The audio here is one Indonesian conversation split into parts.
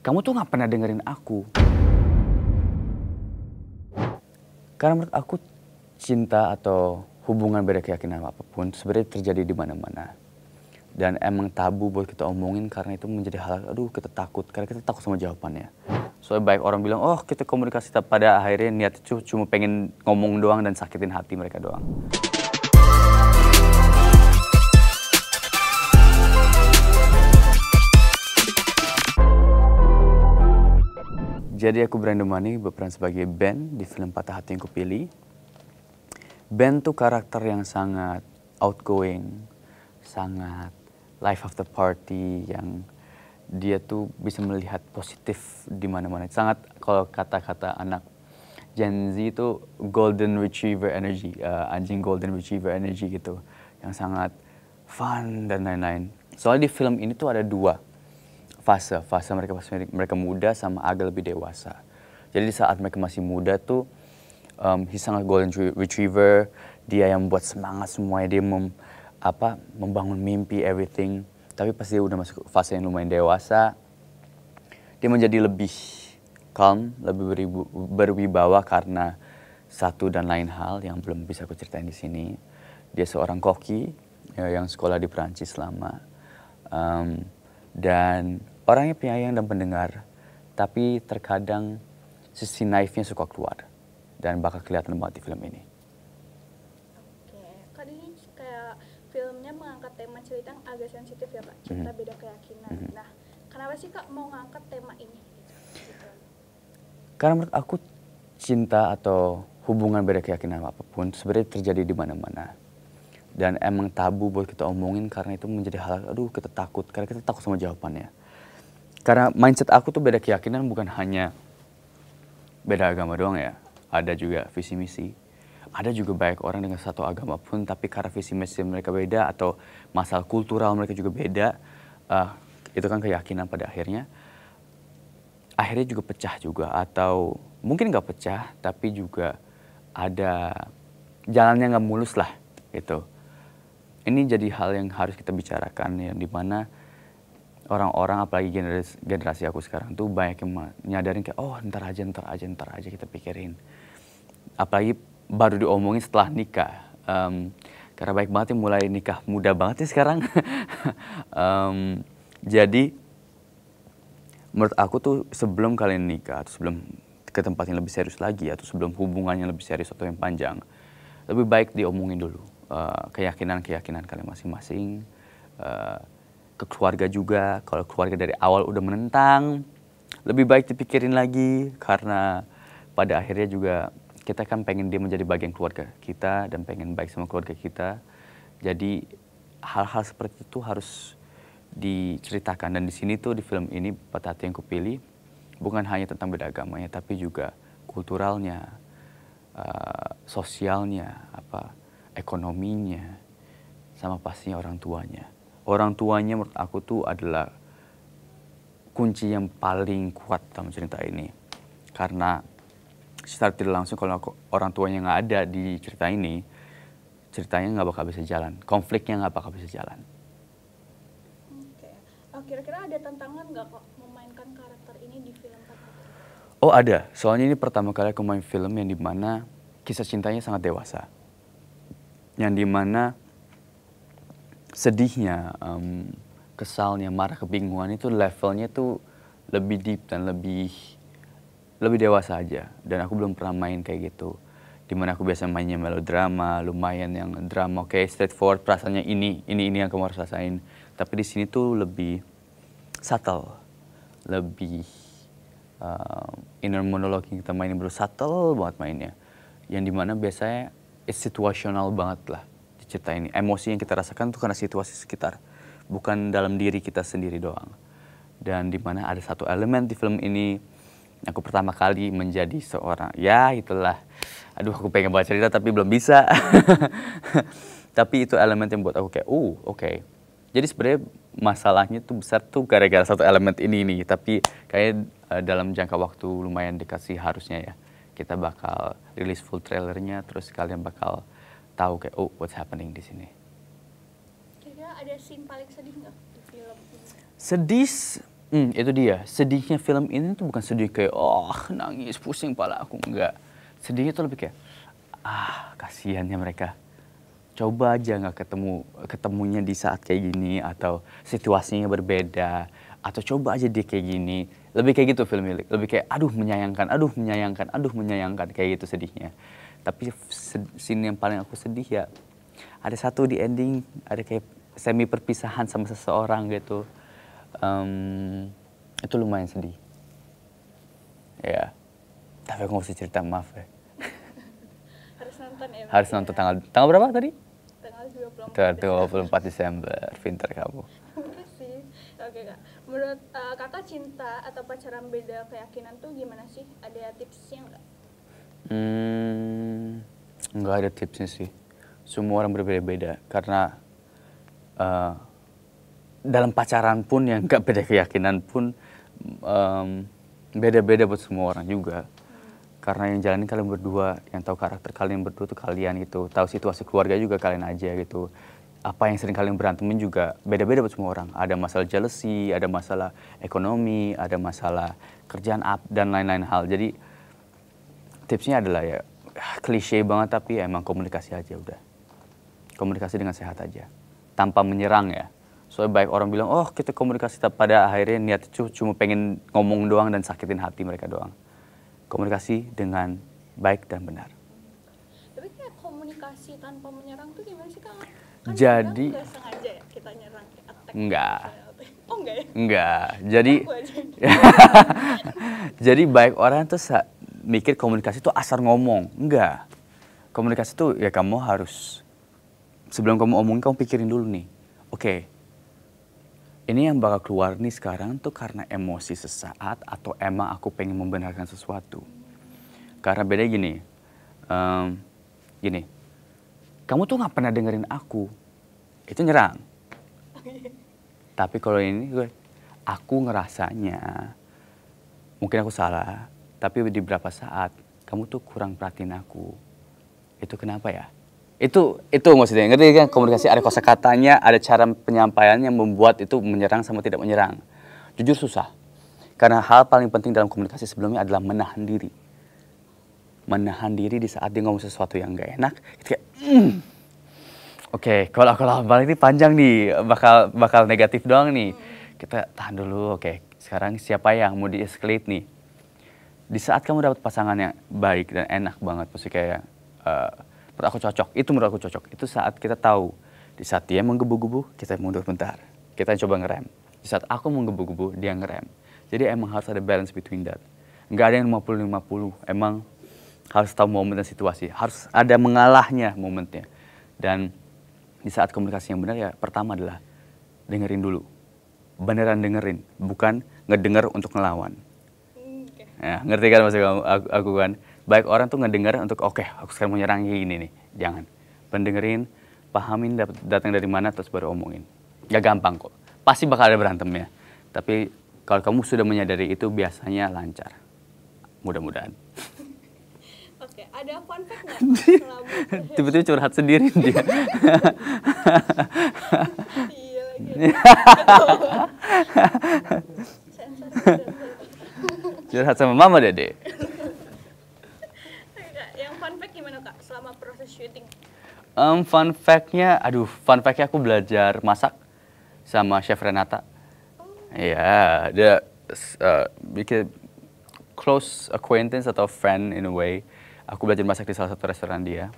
kamu tuh nggak pernah dengerin aku. Karena menurut aku cinta atau hubungan beda keyakinan apapun sebenarnya terjadi di mana-mana. Dan emang tabu buat kita omongin karena itu menjadi hal, aduh kita takut, karena kita takut sama jawabannya. Soalnya baik orang bilang, oh kita komunikasi, tapi pada akhirnya niat itu cuma pengen ngomong doang dan sakitin hati mereka doang. Jadi aku Brandon Mani berperan sebagai Ben di film Patah Hati yang Kupilih. Ben tuh karakter yang sangat outgoing, sangat life of the party, yang dia tuh bisa melihat positif di mana-mana. Sangat, kalau kata-kata anak Gen Z itu golden retriever energy, anjing golden retriever energy gitu, yang sangat fun dan lain-lain. Soalnya di film ini tuh ada dua fase mereka muda sama agak lebih dewasa. Jadi di saat mereka masih muda tuh he's sangat golden retriever, dia yang buat semangat semuanya, dia membangun mimpi everything. Tapi pas dia udah masuk fase yang lumayan dewasa, dia menjadi lebih calm, lebih berwibawa karena satu dan lain hal yang belum bisa aku ceritain di sini. Dia seorang koki yang sekolah di Perancis lama, dan orangnya penyayang dan pendengar, tapi terkadang sisi naifnya suka keluar dan bakal kelihatan banget di film ini. Oke, kan ini kayak filmnya mengangkat tema cerita yang agak sensitif ya Kak, cinta beda keyakinan. Nah, kenapa sih Kak mau ngangkat tema ini? Gitu. Karena menurut aku cinta atau hubungan beda keyakinan apapun sebenarnya terjadi di mana-mana. Dan emang tabu buat kita omongin karena itu menjadi hal, aduh kita takut, karena kita takut sama jawabannya. Karena mindset aku tuh beda keyakinan bukan hanya beda agama doang ya. Ada juga visi misi. Ada juga banyak orang dengan satu agama pun, tapi karena visi misi mereka beda atau masalah kultural mereka juga beda, itu kan keyakinan pada akhirnya juga pecah juga. Atau mungkin nggak pecah, tapi juga ada jalannya nggak mulus lah gitu. Ini jadi hal yang harus kita bicarakan, yang dimana orang-orang apalagi generasi aku sekarang tuh banyak yang nyadarin kayak oh ntar aja kita pikirin. Apalagi baru diomongin setelah nikah. Karena baik banget yang mulai nikah muda banget ya sekarang. Jadi menurut aku tuh sebelum kalian nikah atau sebelum ke tempat yang lebih serius lagi atau sebelum hubungannya lebih serius atau yang panjang, lebih baik diomongin dulu keyakinan kalian masing-masing. Ke keluarga juga, kalau keluarga dari awal udah menentang, lebih baik dipikirin lagi, karena pada akhirnya juga kita kan pengen dia menjadi bagian keluarga kita dan pengen baik sama keluarga kita. Jadi hal-hal seperti itu harus diceritakan, dan di sini tuh di film ini Patah Hati yang Kupilih bukan hanya tentang beda agamanya, tapi juga kulturalnya, sosialnya, ekonominya, sama pastinya orang tuanya. Orang tuanya menurut aku tuh adalah kunci yang paling kuat dalam cerita ini. Karena secara tidak langsung kalau orang tuanya nggak ada di cerita ini, ceritanya nggak bakal bisa jalan. Konfliknya nggak bakal bisa jalan. Oke. Kira-kira ada tantangan nggak kok memainkan karakter ini di film Patah Hati? Oh ada, soalnya ini pertama kali aku main film yang dimana kisah cintanya sangat dewasa. Yang dimana sedihnya, kesalnya, marah, kebingungan itu levelnya tuh lebih deep dan lebih dewasa aja. Dan aku belum pernah main kayak gitu. Dimana aku biasa mainnya melodrama, lumayan yang drama, oke, straightforward, perasaannya ini yang kamu harus rasain. Tapi di sini tuh lebih subtle, lebih inner monologue yang kita mainin baru subtle banget mainnya. Yang dimana biasanya situasional banget lah cerita ini. Emosi yang kita rasakan itu karena situasi sekitar, bukan dalam diri kita sendiri doang. Dan di mana ada satu elemen di film ini, aku pertama kali menjadi seorang, ya itulah, aduh aku pengen baca cerita tapi belum bisa. Tapi itu elemen yang buat aku kayak, oke. Jadi sebenarnya masalahnya tuh besar tuh gara-gara satu elemen ini nih. Tapi kayak dalam jangka waktu lumayan dekat sih harusnya ya, kita bakal rilis full trailernya, terus kalian bakal tahu kayak what's happening di sini. Kira-kira ada scene paling sedih nggak di film ini? Sedih Itu dia. Sedihnya film ini tuh bukan sedih kayak, oh nangis, pusing pala aku. Enggak. Sedihnya tuh lebih kayak, kasihannya mereka. Coba aja nggak ketemunya di saat kayak gini, atau situasinya berbeda, atau coba aja dia kayak gini. Lebih kayak gitu film ini. Lebih kayak, aduh menyayangkan, aduh menyayangkan, aduh menyayangkan. Kayak gitu sedihnya. Tapi scene yang paling aku sedih ya, ada satu di ending, ada kayak semi perpisahan sama seseorang gitu. Itu lumayan sedih. Ya, tapi aku nggak usah cerita, maaf ya. Harus nonton ya. Harus nonton tanggal berapa tadi? Tanggal 24 24 Desember. Pinter kamu. Oke sih. Oke kak. Menurut kakak cinta atau pacaran beda keyakinan tuh gimana sih? Ada tipsnya nggak? Nggak ada tipsnya sih. Semua orang berbeda-beda karena dalam pacaran pun yang nggak beda keyakinan pun beda-beda buat semua orang juga. Karena yang jalanin kalian berdua, yang tahu karakter kalian berdua tuh kalian gitu. Tahu situasi keluarga juga kalian aja gitu. Apa yang sering kalian berantemin juga beda-beda buat semua orang. Ada masalah jealousy, ada masalah ekonomi, ada masalah kerjaan dan lain-lain hal. Jadi tipsnya adalah ya klise banget tapi emang komunikasi aja udah. Komunikasi dengan sehat aja. Tanpa menyerang ya. Soalnya baik orang bilang, oh kita komunikasi, tapi pada akhirnya niat itu cuma pengen ngomong doang dan sakitin hati mereka doang. Komunikasi dengan baik dan benar. Tapi kayak komunikasi tanpa menyerang tuh gimana sih kak? Kan Jadi nggak sengaja ya kita nyerang, kayak attack. enggak. Oh enggak ya? Enggak. Jadi Aku aja. jadi baik orang tuh mikir komunikasi tuh asal ngomong. Enggak. Komunikasi tuh ya kamu harus sebelum kamu omongin kamu pikirin dulu nih. Oke. Ini yang bakal keluar nih sekarang tuh karena emosi sesaat atau emang aku pengen membenarkan sesuatu. Karena beda gini, kamu tuh nggak pernah dengerin aku, itu nyerang. Tapi kalau ini aku ngerasanya, mungkin aku salah, tapi di beberapa saat kamu tuh kurang perhatiin aku. Itu kenapa ya? Itu maksudnya, ngerti kan? Komunikasi ada kosakatanya, ada cara penyampaian yang membuat itu menyerang sama tidak menyerang. Jujur susah. Karena hal paling penting dalam komunikasi sebelumnya adalah menahan diri. Menahan diri di saat dia ngomong sesuatu yang gak enak, itu kayak Oke, kalau balik ini panjang nih, bakal negatif doang nih. Kita tahan dulu, oke. Sekarang siapa yang mau di-escalate nih? Di saat kamu dapat pasangan yang baik dan enak banget, pasti kayak menurut aku cocok, itu saat kita tahu, di saat dia menggebu-gebu, kita mundur bentar, kita coba ngerem. Di saat aku menggebu-gebu, dia ngerem. Jadi emang harus ada balance between that. Nggak ada yang 50-50, emang harus tahu momen dan situasi, harus ada mengalahnya momennya. Dan di saat komunikasi yang benar ya, pertama adalah dengerin dulu, beneran dengerin, bukan ngedenger untuk ngelawan. Ya, ngerti kan maksud aku kan? Baik orang tuh ngedenger untuk oke, aku sekarang mau nyerang kayak gini nih. Jangan. Pendengerin, pahamin datang dari mana terus baru omongin. Gak gampang kok. Pasti bakal ada berantemnya. Tapi kalau kamu sudah menyadari itu biasanya lancar. Mudah-mudahan. Oke, ada fun fact nggak? Tiba-tiba curhat sendiri dia. Iya lagi. Sensor. Curhat sama mama dede. Yang fun fact gimana kak selama proses syuting? Fun fact-nya aku belajar masak sama Chef Renata. Iya, dia bikin close acquaintance atau friend in a way. Aku belajar masak di salah satu restoran dia.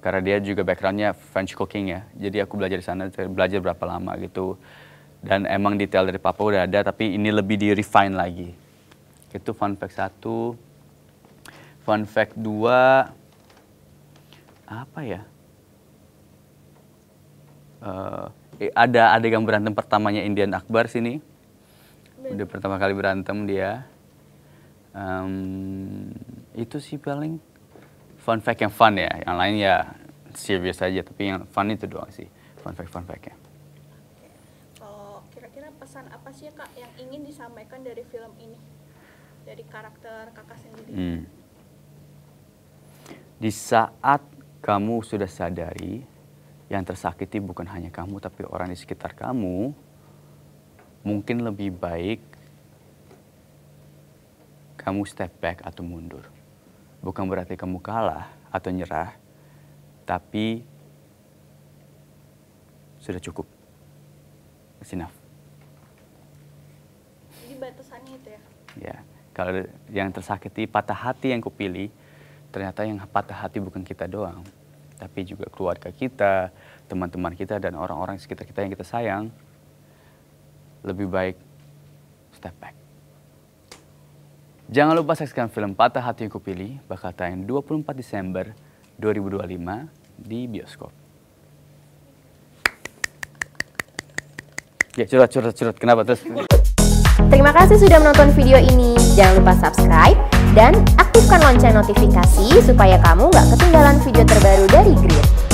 Karena dia juga background-nya French cooking ya. Jadi aku belajar di sana, belajar berapa lama gitu. Dan emang detail dari papa udah ada, tapi ini lebih di-refine lagi. Itu fun fact 1. Fun fact 2, apa ya? Ada adegan berantem pertamanya Indian Akbar sini. Udah pertama kali berantem dia. Itu sih paling fun fact yang fun ya. Yang lain ya serius aja, tapi yang fun itu doang sih. Fun fact-nya. Oh, kira-kira pesan apa sih kak yang ingin disampaikan dari film ini? Dari karakter kakak sendiri. Di saat kamu sudah sadari yang tersakiti bukan hanya kamu tapi orang di sekitar kamu, mungkin lebih baik kamu step back atau mundur. Bukan berarti kamu kalah atau nyerah, tapi sudah cukup. It's enough. Jadi batasannya itu ya? Ya, kalau yang tersakiti, patah hati yang kupilih, ternyata yang patah hati bukan kita doang, tapi juga keluarga kita, teman-teman kita, dan orang-orang sekitar kita yang kita sayang. Lebih baik step back. Jangan lupa saksikan film Patah Hati yang Kupilih, bakal tayang 24 Desember 2025 di bioskop. Ya, curhat. Kenapa terus? Terima kasih sudah menonton video ini. Jangan lupa subscribe dan aktifkan lonceng notifikasi supaya kamu nggak ketinggalan video terbaru dari Grid.